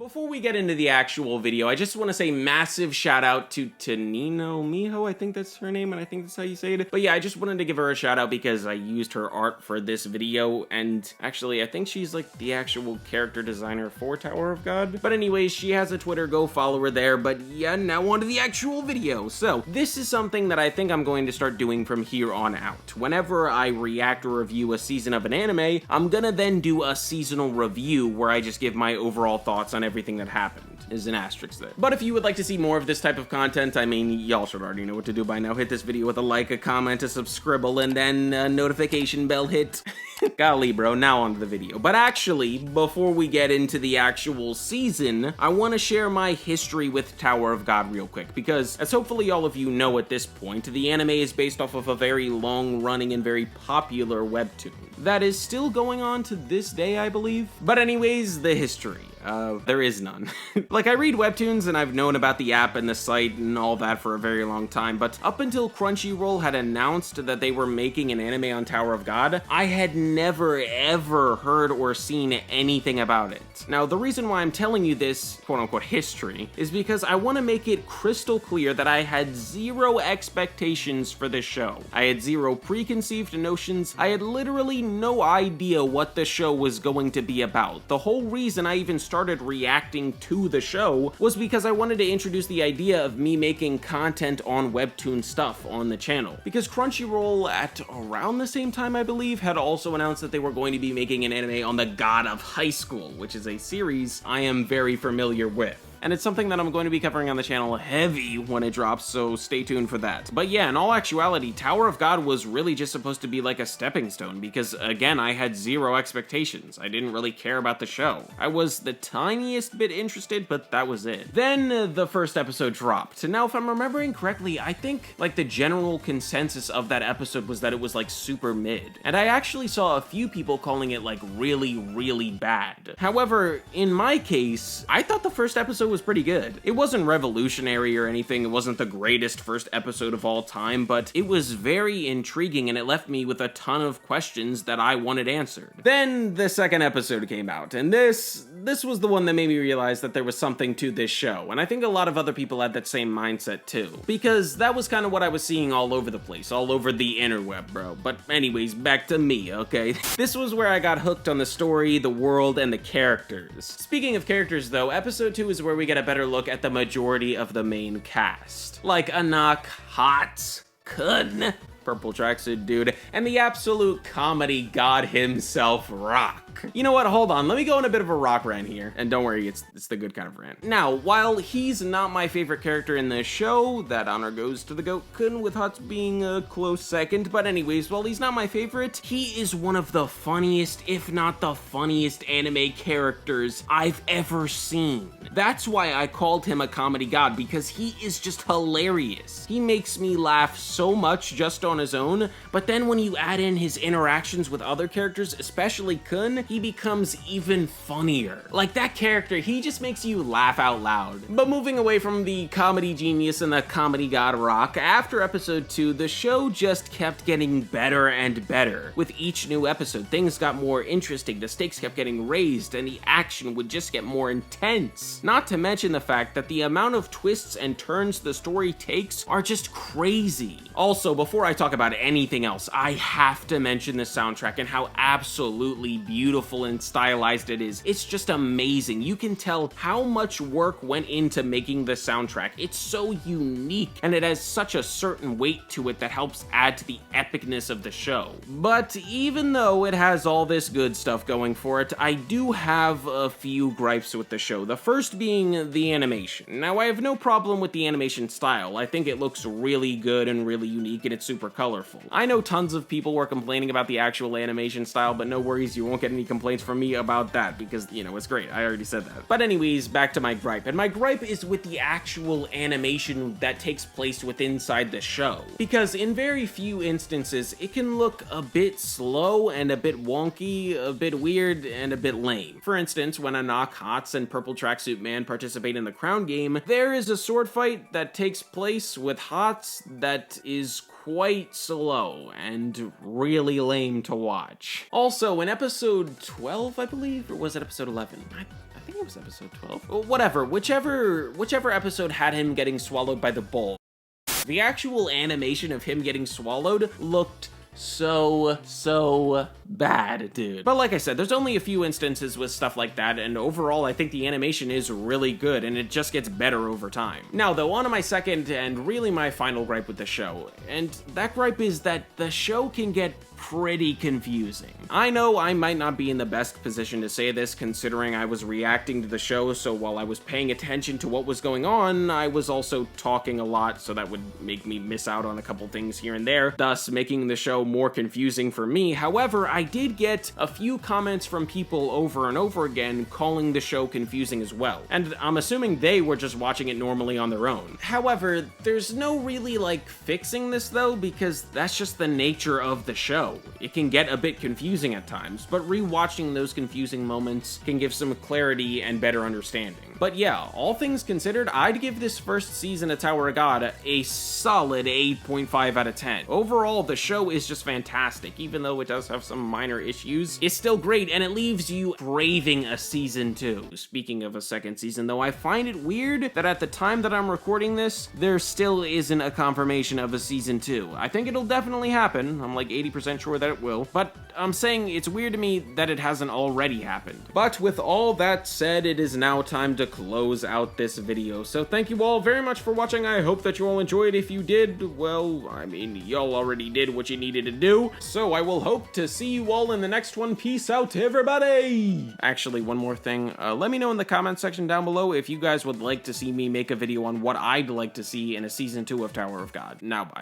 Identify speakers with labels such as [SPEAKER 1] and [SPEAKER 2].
[SPEAKER 1] Before we get into the actual video, I just want to say massive shout out to Tanino Miho, I think that's her name, and I think that's how you say it. But yeah, I just wanted to give her a shout out because I used her art for this video, and actually, I think she's like the actual character designer for Tower of God. But anyways, she has a Twitter, go follow her there. But yeah, now on to the actual video. So, this is something that I think I'm going to start doing from here on out. Whenever I react or review a season of an anime, I'm gonna then do a seasonal review where I just give my overall thoughts on everything that happened. Is an asterisk there. But if you would like to see more of this type of content, I mean, y'all should already know what to do by now. Hit this video with a like, a comment, a subscribble, and then a notification bell hit. Golly, bro, now on to the video. But actually, before we get into the actual season, I want to share my history with Tower of God real quick, because as hopefully all of you know at this point, the anime is based off of a very long-running and very popular webtoon that is still going on to this day, I believe. But anyways, the history. There is none. Like, I read webtoons and I've known about the app and the site and all that for a very long time, but up until Crunchyroll had announced that they were making an anime on Tower of God, I had never ever heard or seen anything about it. Now, the reason why I'm telling you this quote-unquote history is because I want to make it crystal clear that I had zero expectations for this show. I had zero preconceived notions. I had literally no idea what the show was going to be about. The whole reason I even started reacting to the show was because I wanted to introduce the idea of me making content on webtoon stuff on the channel. Because Crunchyroll, at around the same time I believe, had also announced that they were going to be making an anime on the God of High School, which is a series I am very familiar with. And it's something that I'm going to be covering on the channel heavy when it drops, so stay tuned for that. But yeah, in all actuality, Tower of God was really just supposed to be like a stepping stone, because again, I had zero expectations. I didn't really care about the show. I was the tiniest bit interested, but that was it. Then the first episode dropped. Now, if I'm remembering correctly, I think like the general consensus of that episode was that it was like super mid. And I actually saw a few people calling it like really, really bad. However, in my case, I thought the first episode was pretty good. It wasn't revolutionary or anything, it wasn't the greatest first episode of all time, but it was very intriguing and it left me with a ton of questions that I wanted answered. Then the second episode came out, and this was the one that made me realize that there was something to this show, and I think a lot of other people had that same mindset too, because that was kind of what I was seeing all over the place, all over the interweb, bro. But anyways, back to me, okay? This was where I got hooked on the story, the world, and the characters. Speaking of characters though, episode 2 is where we get a better look at the majority of the main cast. Like Anak, Hot, Kun, purple tracksuit dude, and the absolute comedy god himself, Rock. You know what, hold on, let me go on a bit of a Rock rant here, and don't worry, it's the good kind of rant. Now, while he's not my favorite character in the show, that honor goes to the GOAT Kun, with Hot's being a close second, but anyways, while he's not my favorite, he is one of the funniest, if not the funniest anime characters I've ever seen. That's why I called him a comedy god, because he is just hilarious. He makes me laugh so much just on his own, but then when you add in his interactions with other characters, especially Kun, he becomes even funnier. Like, that character, he just makes you laugh out loud. But moving away from the comedy genius and the comedy god Rock, after episode 2, the show just kept getting better and better. With each new episode, things got more interesting, the stakes kept getting raised, and the action would just get more intense. Not to mention the fact that the amount of twists and turns the story takes are just crazy. Also, before I talk about anything else, I have to mention the soundtrack and how absolutely beautiful and stylized it is. It's just amazing. You can tell how much work went into making the soundtrack. It's so unique, and it has such a certain weight to it that helps add to the epicness of the show. But even though it has all this good stuff going for it, I do have a few gripes with the show. The first being the animation. Now, I have no problem with the animation style. I think it looks really good and really unique, and it's super colorful. I know tons of people were complaining about the actual animation style, but no worries, you won't get any complaints from me about that, because, you know, it's great. I already said that. But anyways, back to my gripe. And my gripe is with the actual animation that takes place inside the show. Because in very few instances, it can look a bit slow and a bit wonky, a bit weird, and a bit lame. For instance, when Anak, Hots, and Purple Tracksuit Man participate in the crown game, there is a sword fight that takes place with Hots that is quite slow and really lame to watch. Also, in episode 12, I believe, or was it episode 11? I I think it was episode 12. Well, whatever, whichever episode had him getting swallowed by the bull. The actual animation of him getting swallowed looked so bad, dude. But like I said, there's only a few instances with stuff like that, and overall I think the animation is really good, and it just gets better over time. Now though, on to my second and really my final gripe with the show, and that gripe is that the show can get pretty confusing. I know I might not be in the best position to say this, considering I was reacting to the show, so while I was paying attention to what was going on, I was also talking a lot, so that would make me miss out on a couple things here and there, thus making the show more confusing for me. However, I did get a few comments from people over and over again calling the show confusing as well, and I'm assuming they were just watching it normally on their own. However, there's no really like fixing this though, because that's just the nature of the show. It can get a bit confusing at times, but rewatching those confusing moments can give some clarity and better understanding. But yeah, all things considered, I'd give this first season of Tower of God a solid 8.5 out of 10. Overall, the show is just fantastic. Even though it does have some minor issues, it's still great, and it leaves you craving a season 2. Speaking of a second season though, I find it weird that at the time that I'm recording this, there still isn't a confirmation of a season 2. I think it'll definitely happen. I'm like 80% sure that it will, but I'm saying it's weird to me that it hasn't already happened. But with all that said, it is now time to close out this video. So thank you all very much for watching. I hope that you all enjoyed. If you did, well, I mean, y'all already did what you needed to do. So I will hope to see you all in the next one. Peace out, everybody! Actually, one more thing. Let me know in the comment section down below if you guys would like to see me make a video on what I'd like to see in a season 2 of Tower of God. Now, bye.